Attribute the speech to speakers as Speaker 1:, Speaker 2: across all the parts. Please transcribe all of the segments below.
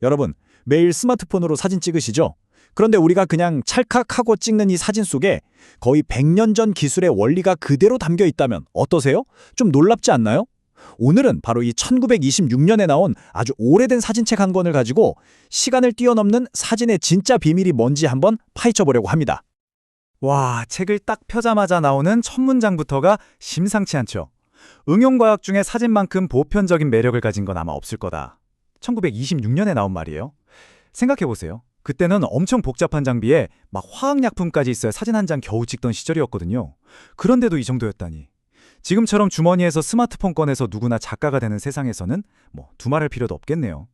Speaker 1: 여러분, 매일 스마트폰으로 사진 찍으시죠? 그런데 우리가 그냥 찰칵하고 찍는 이 사진 속에 거의 100년 전 기술의 원리가 그대로 담겨 있다면 어떠세요? 좀 놀랍지 않나요? 오늘은 바로 이 1926년에 나온 아주 오래된 사진책 한 권을 가지고 시간을 뛰어넘는 사진의 진짜 비밀이 뭔지 한번 파헤쳐 보려고 합니다.
Speaker 2: 와, 책을 딱 펴자마자 나오는 첫 문장부터가 심상치 않죠. 응용과학 중에 사진만큼 보편적인 매력을 가진 건 아마 없을 거다. 1926년에 나온 말이에요. 생각해보세요. 그때는 엄청 복잡한 장비에 막 화학약품까지 있어야 사진 한 장 겨우 찍던 시절이었거든요. 그런데도 이 정도였다니. 지금처럼 주머니에서 스마트폰 꺼내서 누구나 작가가 되는 세상에서는 두말할 필요도 없겠네요.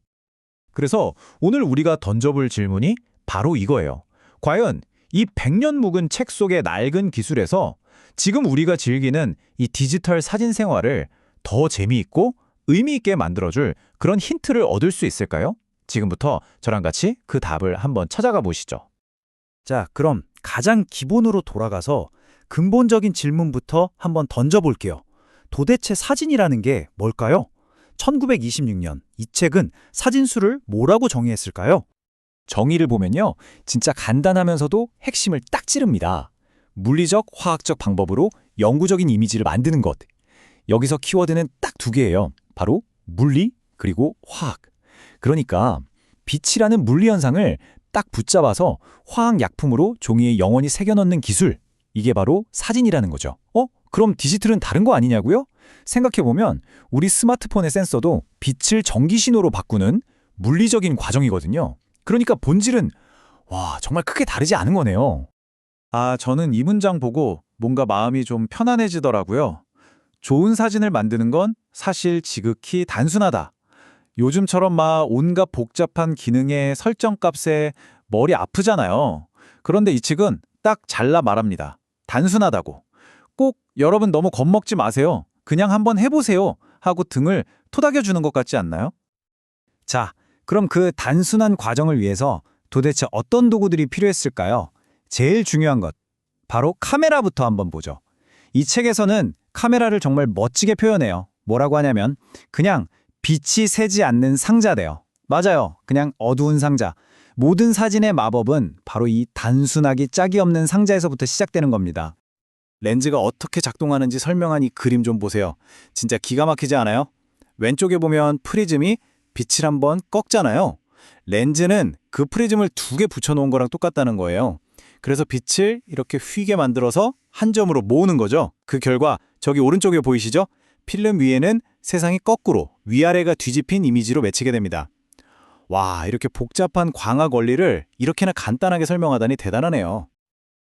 Speaker 1: 그래서 오늘 우리가 던져볼 질문이 바로 이거예요. 과연 이 100년 묵은 책 속의 낡은 기술에서 지금 우리가 즐기는 이 디지털 사진 생활을 더 재미있고 의미 있게 만들어줄 그런 힌트를 얻을 수 있을까요? 지금부터 저랑 같이 그 답을 한번 찾아가 보시죠.
Speaker 2: 자, 그럼 가장 기본으로 돌아가서 근본적인 질문부터 한번 던져볼게요. 도대체 사진이라는 게 뭘까요? 1926년 이 책은 사진수를 뭐라고 정의했을까요?
Speaker 1: 정의를 보면요, 진짜 간단하면서도 핵심을 딱 찌릅니다. 물리적, 화학적 방법으로 영구적인 이미지를 만드는 것. 여기서 키워드는 딱 두 개예요. 바로 물리 그리고 화학. 그러니까 빛이라는 물리 현상을 딱 붙잡아서 화학 약품으로 종이에 영원히 새겨넣는 기술. 이게 바로 사진이라는 거죠. 그럼 디지털은 다른 거 아니냐고요? 생각해보면 우리 스마트폰의 센서도 빛을 전기 신호로 바꾸는 물리적인 과정이거든요. 그러니까 본질은 정말 크게 다르지 않은 거네요.
Speaker 3: 저는 이 문장 보고 뭔가 마음이 좀 편안해지더라고요. 좋은 사진을 만드는 건 사실 지극히 단순하다. 요즘처럼 막 온갖 복잡한 기능의 설정값에 머리 아프잖아요. 그런데 이 책은 딱 잘라 말합니다. 단순하다고. 꼭 여러분 너무 겁먹지 마세요. 그냥 한번 해보세요 하고 등을 토닥여주는 것 같지 않나요?
Speaker 2: 자, 그럼 그 단순한 과정을 위해서 도대체 어떤 도구들이 필요했을까요? 제일 중요한 것, 바로 카메라부터 한번 보죠. 이 책에서는 카메라를 정말 멋지게 표현해요. 뭐라고 하냐면 그냥 빛이 새지 않는 상자래요. 맞아요. 그냥 어두운 상자. 모든 사진의 마법은 바로 이 단순하기 짝이 없는 상자에서부터 시작되는 겁니다.
Speaker 3: 렌즈가 어떻게 작동하는지 설명한 이 그림 좀 보세요. 진짜 기가 막히지 않아요? 왼쪽에 보면 프리즘이 빛을 한번 꺾잖아요. 렌즈는 그 프리즘을 2개 붙여놓은 거랑 똑같다는 거예요. 그래서 빛을 이렇게 휘게 만들어서 한 점으로 모으는 거죠. 그 결과 저기 오른쪽에 보이시죠? 필름 위에는 세상이 거꾸로 위아래가 뒤집힌 이미지로 맺히게 됩니다. 와, 이렇게 복잡한 광학 원리를 이렇게나 간단하게 설명하다니 대단하네요.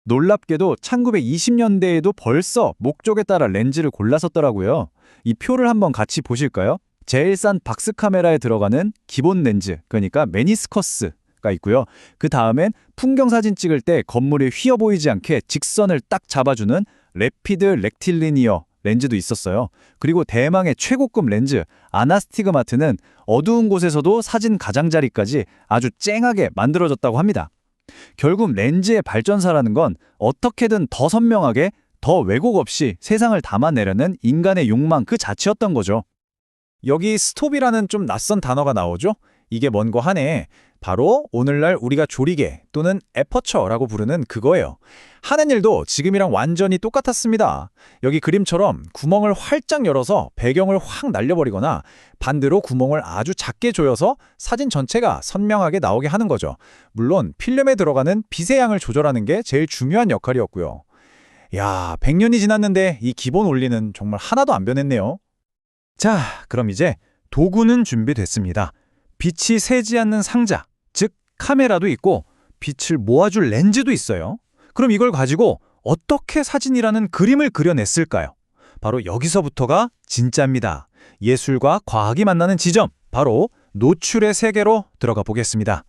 Speaker 1: 놀랍게도 1920년대에도 벌써 목적에 따라 렌즈를 골랐었더라고요. 이 표를 한번 같이 보실까요? 제일 싼 박스 카메라에 들어가는 기본 렌즈, 그러니까 메니스커스가 있고요. 그 다음엔 풍경 사진 찍을 때 건물이 휘어 보이지 않게 직선을 딱 잡아주는 래피드 렉틸리니어 렌즈도 있었어요. 그리고 대망의 최고급 렌즈 아나스티그마트는 어두운 곳에서도 사진 가장자리까지 아주 쨍하게 만들어졌다고 합니다. 결국 렌즈의 발전사라는 건 어떻게든 더 선명하게, 더 왜곡 없이 세상을 담아내려는 인간의 욕망 그 자체였던 거죠.
Speaker 3: 여기 스톱이라는 좀 낯선 단어가 나오죠? 이게 뭔고 하네. 바로 오늘날 우리가 조리개 또는 에퍼처라고 부르는 그거예요. 하는 일도 지금이랑 완전히 똑같았습니다. 여기 그림처럼 구멍을 활짝 열어서 배경을 확 날려버리거나 반대로 구멍을 아주 작게 조여서 사진 전체가 선명하게 나오게 하는 거죠. 물론 필름에 들어가는 빛의 양을 조절하는 게 제일 중요한 역할이었고요. 야, 100년이 지났는데 이 기본 원리는 정말 하나도 안 변했네요.
Speaker 2: 자, 그럼 이제 도구는 준비됐습니다. 빛이 새지 않는 상자, 즉 카메라도 있고 빛을 모아줄 렌즈도 있어요. 그럼 이걸 가지고 어떻게 사진이라는 그림을 그려냈을까요? 바로 여기서부터가 진짜입니다. 예술과 과학이 만나는 지점, 바로 노출의 세계로 들어가 보겠습니다.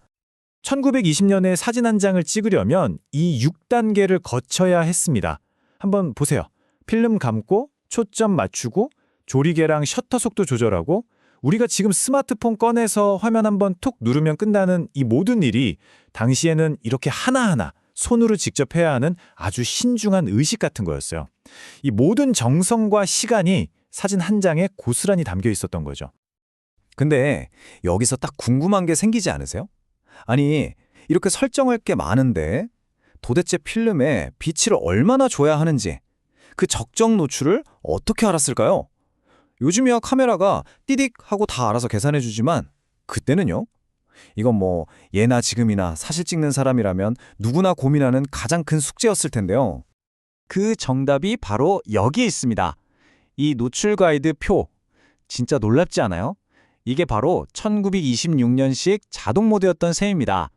Speaker 2: 1920년에 사진 한 장을 찍으려면 이 6단계를 거쳐야 했습니다. 한번 보세요. 필름 감고, 초점 맞추고, 조리개랑 셔터 속도 조절하고, 우리가 지금 스마트폰 꺼내서 화면 한번 톡 누르면 끝나는 이 모든 일이 당시에는 이렇게 하나하나 손으로 직접 해야 하는 아주 신중한 의식 같은 거였어요. 이 모든 정성과 시간이 사진 한 장에 고스란히 담겨 있었던 거죠.
Speaker 3: 근데 여기서 딱 궁금한 게 생기지 않으세요? 아니, 이렇게 설정할 게 많은데 도대체 필름에 빛을 얼마나 줘야 하는지 그 적정 노출을 어떻게 알았을까요? 요즘이야 카메라가 띠딕 하고 다 알아서 계산해주지만 그때는요? 이건 뭐 예나 지금이나 사실 찍는 사람이라면 누구나 고민하는 가장 큰 숙제였을 텐데요. 그 정답이 바로 여기에 있습니다. 이 노출 가이드 표. 진짜 놀랍지 않아요? 이게 바로 1926년식 자동 모드였던 셈입니다.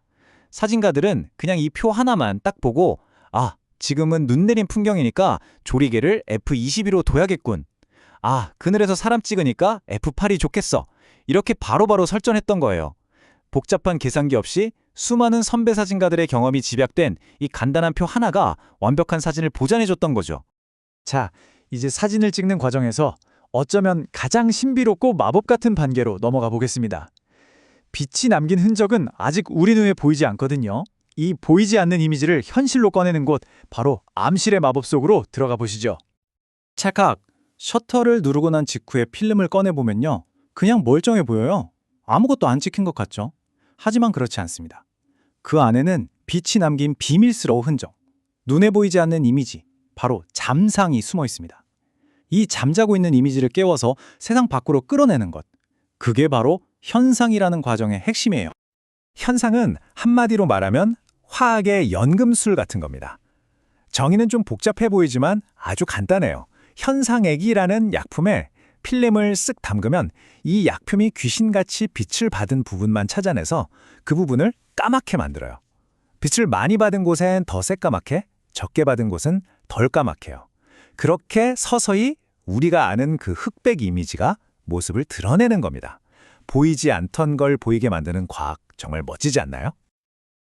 Speaker 3: 사진가들은 그냥 이 표 하나만 딱 보고 아, 지금은 눈 내린 풍경이니까 조리개를 F22로 둬야겠군. 아, 그늘에서 사람 찍으니까 F8이 좋겠어. 이렇게 바로바로 설정했던 거예요. 복잡한 계산기 없이 수많은 선배 사진가들의 경험이 집약된 이 간단한 표 하나가 완벽한 사진을 보장해줬던 거죠. 자, 이제 사진을 찍는 과정에서 어쩌면 가장 신비롭고 마법 같은 단계로 넘어가 보겠습니다. 빛이 남긴 흔적은 아직 우리 눈에 보이지 않거든요. 이 보이지 않는 이미지를 현실로 꺼내는 곳, 바로 암실의 마법 속으로 들어가 보시죠. 찰칵! 셔터를 누르고 난 직후에 필름을 꺼내보면요. 그냥 멀쩡해 보여요. 아무것도 안 찍힌 것 같죠? 하지만 그렇지 않습니다. 그 안에는 빛이 남긴 비밀스러운 흔적, 눈에 보이지 않는 이미지, 바로 잠상이 숨어 있습니다. 이 잠자고 있는 이미지를 깨워서 세상 밖으로 끌어내는 것, 그게 바로 현상이라는 과정의 핵심이에요. 현상은 한마디로 말하면 화학의 연금술 같은 겁니다. 정의는 좀 복잡해 보이지만 아주 간단해요. 현상액이라는 약품에 필름을 쓱 담그면 이 약품이 귀신같이 빛을 받은 부분만 찾아내서 그 부분을 까맣게 만들어요. 빛을 많이 받은 곳엔 더 새까맣게, 적게 받은 곳은 덜 까맣게요. 그렇게 서서히 우리가 아는 그 흑백 이미지가 모습을 드러내는 겁니다. 보이지 않던 걸 보이게 만드는 과학, 정말 멋지지 않나요?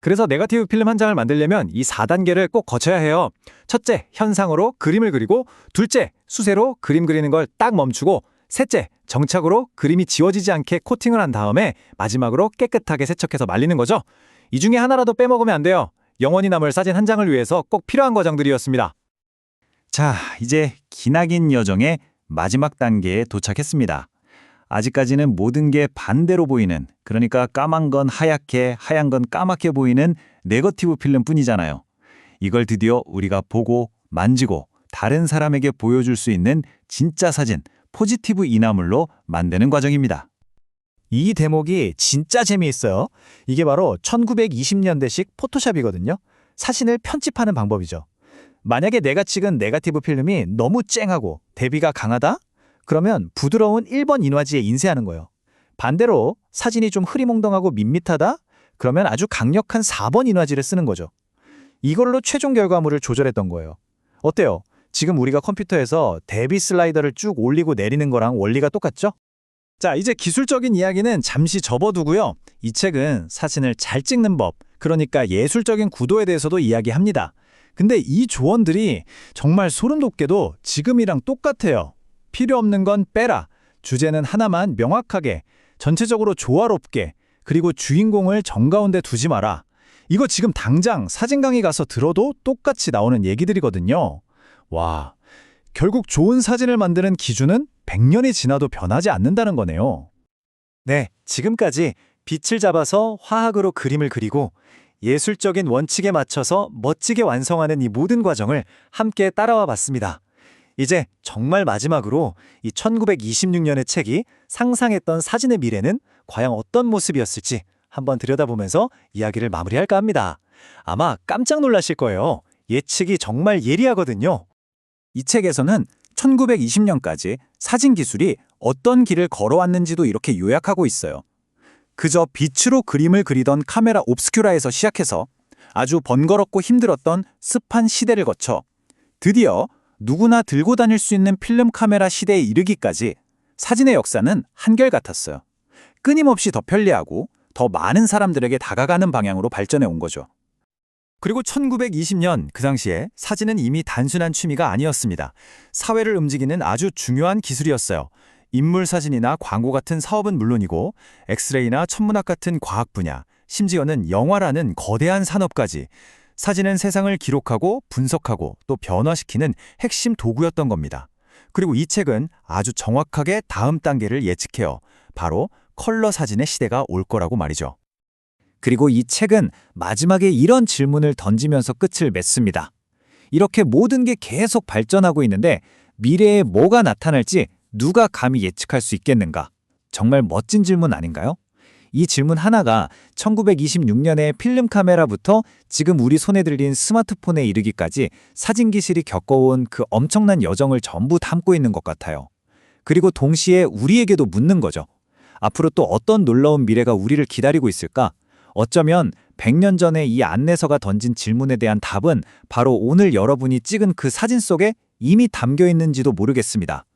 Speaker 3: 그래서 네거티브 필름 한 장을 만들려면 이 4단계를 꼭 거쳐야 해요. 첫째, 현상으로 그림을 그리고, 둘째, 수세로 그림 그리는 걸 딱 멈추고, 셋째, 정착으로 그림이 지워지지 않게 코팅을 한 다음에 마지막으로 깨끗하게 세척해서 말리는 거죠. 이 중에 하나라도 빼먹으면 안 돼요. 영원히 남을 사진 한 장을 위해서 꼭 필요한 과정들이었습니다. 자, 이제 기나긴 여정의 마지막 단계에 도착했습니다. 아직까지는 모든 게 반대로 보이는, 그러니까 까만 건 하얗게, 하얀 건 까맣게 보이는 네거티브 필름뿐이잖아요. 이걸 드디어 우리가 보고 만지고 다른 사람에게 보여줄 수 있는 진짜 사진, 포지티브 이나물로 만드는 과정입니다. 이 대목이 진짜 재미있어요. 이게 바로 1920년대식 포토샵이거든요. 사진을 편집하는 방법이죠. 만약에 내가 찍은 네거티브 필름이 너무 쨍하고 대비가 강하다? 그러면 부드러운 1번 인화지에 인쇄하는 거예요. 반대로 사진이 좀 흐리몽덩하고 밋밋하다? 그러면 아주 강력한 4번 인화지를 쓰는 거죠. 이걸로 최종 결과물을 조절했던 거예요. 어때요? 지금 우리가 컴퓨터에서 대비 슬라이더를 쭉 올리고 내리는 거랑 원리가 똑같죠? 자, 이제 기술적인 이야기는 잠시 접어두고요. 이 책은 사진을 잘 찍는 법, 그러니까 예술적인 구도에 대해서도 이야기합니다. 근데 이 조언들이 정말 소름 돋게도 지금이랑 똑같아요. 필요 없는 건 빼라. 주제는 하나만 명확하게, 전체적으로 조화롭게, 그리고 주인공을 정가운데 두지 마라. 이거 지금 당장 사진 강의 가서 들어도 똑같이 나오는 얘기들이거든요. 와, 결국 좋은 사진을 만드는 기준은 100년이 지나도 변하지 않는다는 거네요. 네, 지금까지 빛을 잡아서 화학으로 그림을 그리고 예술적인 원칙에 맞춰서 멋지게 완성하는 이 모든 과정을 함께 따라와 봤습니다. 이제 정말 마지막으로 이 1926년의 책이 상상했던 사진의 미래는 과연 어떤 모습이었을지 한번 들여다보면서 이야기를 마무리할까 합니다. 아마 깜짝 놀라실 거예요. 예측이 정말 예리하거든요. 이 책에서는 1920년까지 사진 기술이 어떤 길을 걸어왔는지도 이렇게 요약하고 있어요. 그저 빛으로 그림을 그리던 카메라 옵스큐라에서 시작해서 아주 번거롭고 힘들었던 습한 시대를 거쳐 드디어 누구나 들고 다닐 수 있는 필름 카메라 시대에 이르기까지 사진의 역사는 한결같았어요. 끊임없이 더 편리하고 더 많은 사람들에게 다가가는 방향으로 발전해 온 거죠. 그리고 1920년 그 당시에 사진은 이미 단순한 취미가 아니었습니다. 사회를 움직이는 아주 중요한 기술이었어요. 인물 사진이나 광고 같은 사업은 물론이고 엑스레이나 천문학 같은 과학 분야, 심지어는 영화라는 거대한 산업까지 사진은 세상을 기록하고 분석하고 또 변화시키는 핵심 도구였던 겁니다. 그리고 이 책은 아주 정확하게 다음 단계를 예측해요. 바로 컬러 사진의 시대가 올 거라고 말이죠. 그리고 이 책은 마지막에 이런 질문을 던지면서 끝을 맺습니다. 이렇게 모든 게 계속 발전하고 있는데 미래에 뭐가 나타날지 누가 감히 예측할 수 있겠는가? 정말 멋진 질문 아닌가요? 이 질문 하나가 1926년의 필름 카메라부터 지금 우리 손에 들린 스마트폰에 이르기까지 사진 기술이 겪어온 그 엄청난 여정을 전부 담고 있는 것 같아요. 그리고 동시에 우리에게도 묻는 거죠. 앞으로 또 어떤 놀라운 미래가 우리를 기다리고 있을까? 어쩌면 100년 전에 이 안내서가 던진 질문에 대한 답은 바로 오늘 여러분이 찍은 그 사진 속에 이미 담겨 있는지도 모르겠습니다.